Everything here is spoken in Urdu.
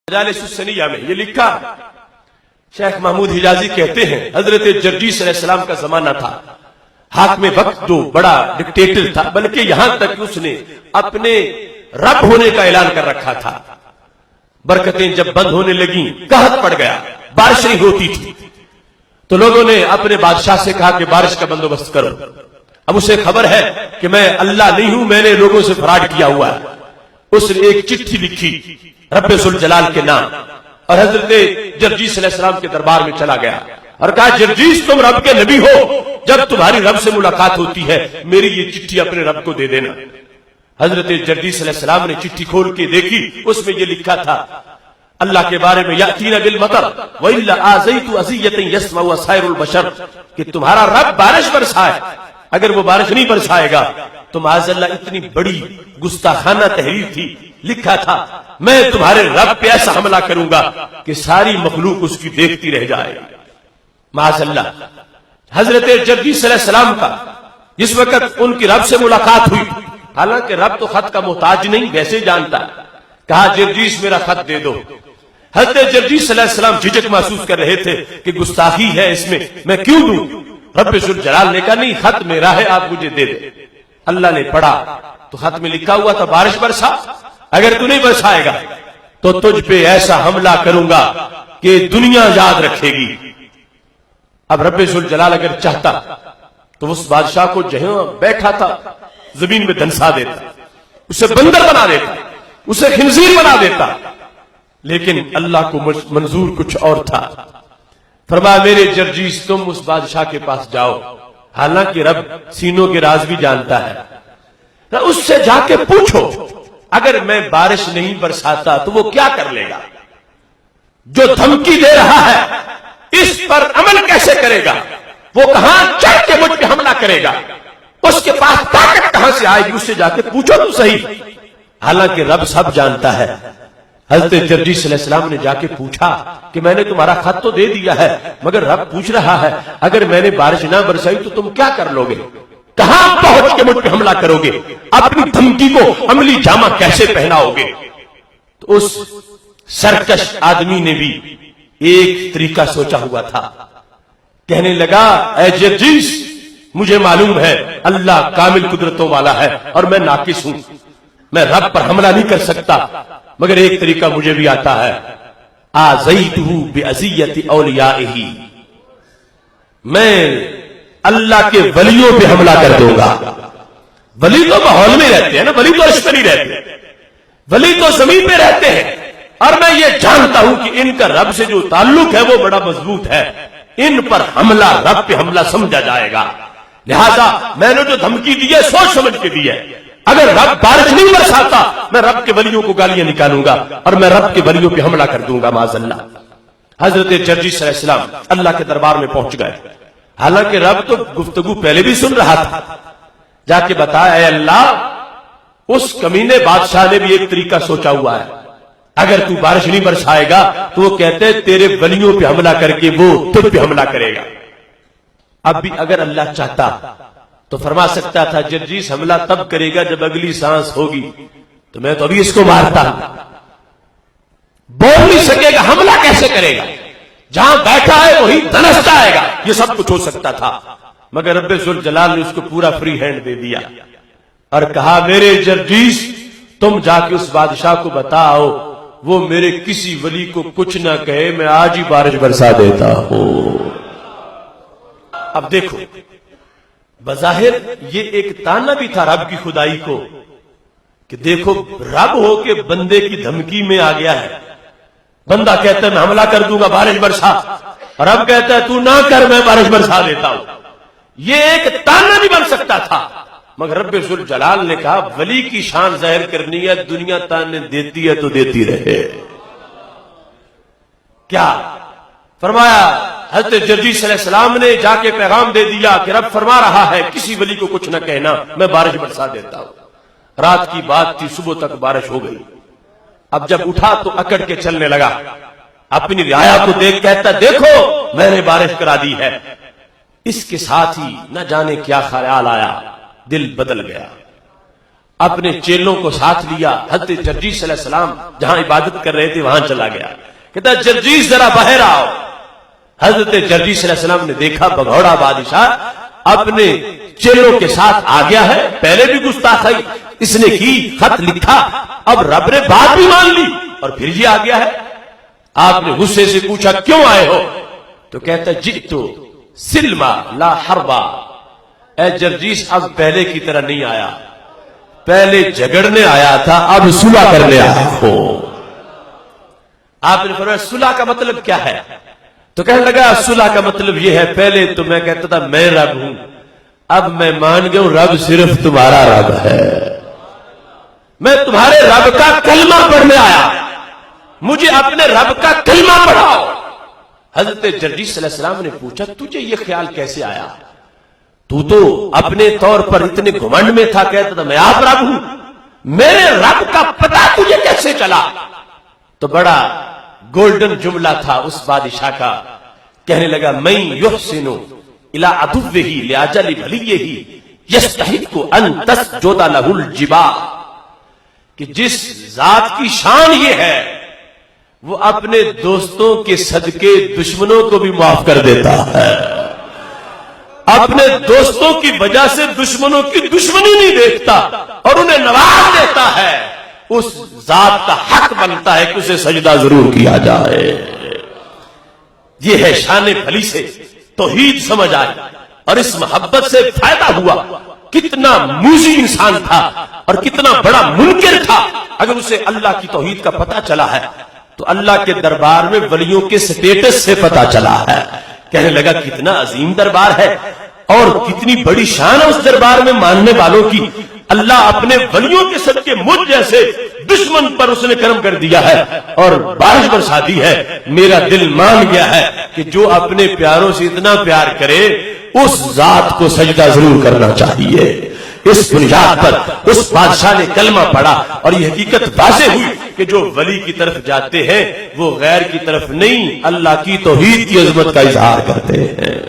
مجالس السنیہ میں یہ لکھا، شیخ محمود حجازی کہتے ہیں حضرت جرجیس علیہ السلام کا زمانہ تھا، حاکم وقت جو بڑا ڈکٹیٹر تھا، بلکہ یہاں تک اس نے اپنے رب ہونے کا اعلان کر رکھا تھا۔ برکتیں جب بند ہونے لگیں، قحط پڑ گیا، بارش نہیں ہوتی تھی، تو لوگوں نے اپنے بادشاہ سے کہا کہ بارش کا بندوبست کرو۔ اب اسے خبر ہے کہ میں اللہ نہیں ہوں، میں نے لوگوں سے فراڈ کیا ہوا ہے۔ اس نے ایک چٹھی لکھی رب ذوالجلال کے نام اور حضرت جرجیس علیہ السلام کے دربار میں چلا گیا اور کہا، جرجیس تم رب کے نبی ہو، جب تمہاری رب سے ملاقات ہوتی ہے میری یہ چٹھی اپنے رب کو دے دینا۔ حضرت جرجیس علیہ السلام نے چٹھی کھول کے دیکھی، اس میں یہ لکھا تھا اللہ کے بارے میں، یاتینا بالمطر والا اذیت اذیۃ یسمع سائر البشر، کہ تمہارا رب بارش برسائے، اگر وہ بارش نہیں برسائے گا تو معاذ اللہ اتنی بڑی گستاخانہ تحریر تھی، لکھا تھا میں تمہارے رب پہ ایسا حملہ کروں گا کہ ساری مخلوق اس کی دیکھتی رہ جائے۔ معاذ اللہ حضرت جرجیس علیہ السلام کا جس وقت ان کی رب سے ملاقات ہوئی، حالانکہ رب تو خط کا محتاج نہیں، ویسے جانتا، کہا جرجیس میرا خط دے دو۔ حضرت جرجیس علیہ السلام جھجک محسوس کر رہے تھے کہ گستاخی ہے اس میں کیوں دوں؟ رب ذوالجلال نے کہا نہیں، خط میرا ہے، آپ مجھے دے دیں۔ اللہ نے پڑھا تو خط میں لکھا ہوا تھا بارش برسا، اگر تو نہیں برسائے گا تو تجھ پہ ایسا حملہ کروں گا کہ دنیا یاد رکھے گی۔ اب رب ذوالجلال اگر چاہتا تو اس بادشاہ کو جہاں بیٹھا تھا زمین میں دھنسا دیتا، اسے بندر بنا دیتا، اسے خنزیر بنا دیتا، لیکن اللہ کو منظور کچھ اور تھا۔ فرمایا میرے جرجیس تم اس بادشاہ کے پاس جاؤ، حالانکہ رب سینوں کے راز بھی جانتا ہے، اس سے جا کے پوچھو اگر میں بارش نہیں برساتا تو وہ کیا کر لے گا؟ جو دھمکی دے رہا ہے اس پر عمل کیسے کرے گا؟ وہ کہاں چڑھ کے مجھ پہ حملہ کرے گا؟ اس کے پاس طاقت کہاں سے آئے گی؟ اس سے جا کے پوچھو تو صحیح۔ حالانکہ رب سب جانتا ہے۔ حضرت جرجیس علیہ السلام نے جا کے پوچھا کہ میں نے تمہارا خط تو دے دیا ہے، مگر رب پوچھ رہا ہے اگر میں نے بارش نہ برسائی تو تم کیا کر لو گے؟ کہاں پہنچ کے مجھ پہ حملہ کرو گے؟ اپنی دھمکی کو عملی جامہ کیسے پہناؤ گے؟ تو اس سرکش آدمی نے بھی ایک طریقہ سوچا ہوا تھا، کہنے لگا اے جرجیس مجھے معلوم ہے اللہ کامل قدرتوں والا ہے اور میں ناقص ہوں، میں رب پر حملہ نہیں کر سکتا، مگر ایک طریقہ مجھے بھی آتا ہے، آذیتہ باذیۃ اولیائہ، میں اللہ کے ولیوں پہ حملہ کر دوں گا۔ ولی تو ماحول میں رہتے ہیں نا، ولی تو عرش پہ نہیں رہتے، ولی تو زمین پہ رہتے ہیں، اور میں یہ جانتا ہوں کہ ان کا رب سے جو تعلق ہے وہ بڑا مضبوط ہے، ان پر حملہ رب پہ حملہ سمجھا جائے گا، لہذا میں نے جو دھمکی دی ہے سوچ سمجھ کے دی ہے، اگر رب بارش نہیں برساتا میں رب کے ولیوں کو گالیاں نکالوں گا اور میں رب کے ولیوں پہ حملہ کر دوں گا معاذ اللہ۔ حضرت جرجیس علیہ السلام اللہ کے دربار میں پہنچ گئے، حالانکہ رب تو گفتگو پہلے بھی سن رہا تھا، جا کے بتایا اے اللہ اس کمینے بادشاہ نے بھی ایک طریقہ سوچا ہوا ہے، اگر تو بارش نہیں برسائے گا تو وہ کہتے ہیں تیرے ولیوں پہ حملہ کر کے وہ تجھ پہ حملہ کرے گا۔ اب بھی اگر اللہ چاہتا تو فرما سکتا تھا جرجیس حملہ تب کرے گا جب اگلی سانس ہوگی، تو میں تو ابھی اس کو مارتا ہوں، بول نہیں سکے گا حملہ کیسے کرے گا؟ جہاں بیٹھا ہے وہی دھنستا آئے گا، یہ سب کچھ ہو سکتا تھا، مگر رب ذوالجلال نے اس کو پورا فری ہینڈ دے دیا اور کہا میرے جرجیس تم جا کے اس بادشاہ کو بتاؤ وہ میرے کسی ولی کو کچھ نہ کہے، میں آج ہی بارش برسا دیتا ہوں۔ اب دیکھو بظاہر یہ ایک تانا بھی تھا رب کی خدائی کو کہ دیکھو رب ہو کے بندے کی دھمکی میں آ گیا ہے، بندہ کہتا ہے میں حملہ کر دوں گا بارش برسا، رب کہتا ہے تو نہ کر میں بارش برسا دیتا ہوں۔ یہ ایک تانا بھی بن سکتا تھا، مگر رب ذوالجلال نے کہا ولی کی شان ظاہر کرنی ہے، دنیا تانے دیتی ہے تو دیتی رہے۔ کیا فرمایا؟ حضرت جرجیس علیہ السلام نے جا کے پیغام دے دیا کہ رب فرما رہا ہے کسی ولی کو کچھ نہ کہنا، میں بارش برسا دیتا ہوں۔ رات کی بات تھی، صبح تک بارش ہو گئی۔ اب جب اٹھا تو اکڑ کے چلنے لگا، اپنی رعایا کو دیکھ کہتا دیکھو میں نے بارش کرا دی ہے۔ اس کے ساتھ ہی نہ جانے کیا خیال آیا، دل بدل گیا۔ اپنے چیلوں کو ساتھ لیا، حضرت جرجیس علیہ السلام جہاں عبادت کر رہے تھے وہاں چلا گیا، کہتا جرجیس ذرا باہر آؤ۔ حضرت جرجیس علیہ السلام نے دیکھا بگھوڑا بادشاہ اپنے چیلوں کے ساتھ آ گیا ہے، پہلے بھی گستاخی اس نے کی، خط لکھا، اب رب نے بات بھی مان لی اور پھر یہ آ گیا ہے۔ آپ نے غصے سے پوچھا کیوں آئے ہو؟ تو کہتا جئتو سلما لا حربا، اے جرجیس اب پہلے کی طرح نہیں آیا، پہلے جھگڑنے آیا تھا اب صلح کرنے آیا ہو۔ آپ نے فرمایا صلح کا مطلب کیا ہے؟ تو کہنے لگا صلح کا مطلب یہ ہے پہلے تو میں کہتا تھا میں رب ہوں، اب میں مان گیا ہوں رب صرف تمہارا رب ہے، میں تمہارے رب کا کلمہ پڑھنے آیا، مجھے اپنے رب کا کلمہ پڑھاؤ۔ حضرت جرجیس علیہ السلام نے پوچھا تجھے یہ خیال کیسے آیا؟ تو اپنے طور پر اتنے گھمنڈ میں تھا، کہتا تھا میں آپ رب ہوں، میرے رب کا پتہ تجھے کیسے چلا؟ تو بڑا گولڈن جملہ تھا اس بادشاہ کا، کہنے لگا میں یحسن الی عدوہ لاجل بلیہ یستحق ان تسجد لہ الجبال، کہ جس ذات کی شان یہ ہے وہ اپنے دوستوں کے صدقے دشمنوں کو بھی معاف کر دیتا ہے، اپنے دوستوں کی وجہ سے دشمنوں کی دشمنی نہیں دیکھتا اور انہیں نواز دیتا ہے، اس ذات کا حق بنتا ہے کہ اسے سجدہ ضرور کیا جائے۔ یہ ہے شان بھلی سے توحید سمجھ آئی اور اس محبت سے فائدہ ہوا۔ کتنا موذی انسان تھا اور کتنا بڑا منکر تھا، اگر اسے اللہ کی توحید کا پتہ چلا ہے تو اللہ کے دربار میں ولیوں کے سٹیٹس سے پتہ چلا ہے۔ کہنے لگا کتنا عظیم دربار ہے اور کتنی بڑی شان ہے اس دربار میں ماننے والوں کی، اللہ اپنے ولیوں کے صدقے مجھ جیسے دشمن پر اس نے کرم کر دیا ہے اور بارش برسا دی ہے۔ میرا دل مان گیا ہے کہ جو اپنے پیاروں سے اتنا پیار کرے اس ذات کو سجدہ ضرور کرنا چاہیے۔ اس بنیاد پر اس بادشاہ نے کلمہ پڑھا اور یہ حقیقت واضح ہوئی کہ جو ولی کی طرف جاتے ہیں وہ غیر کی طرف نہیں، اللہ کی توحید کی عظمت کا اظہار کرتے ہیں۔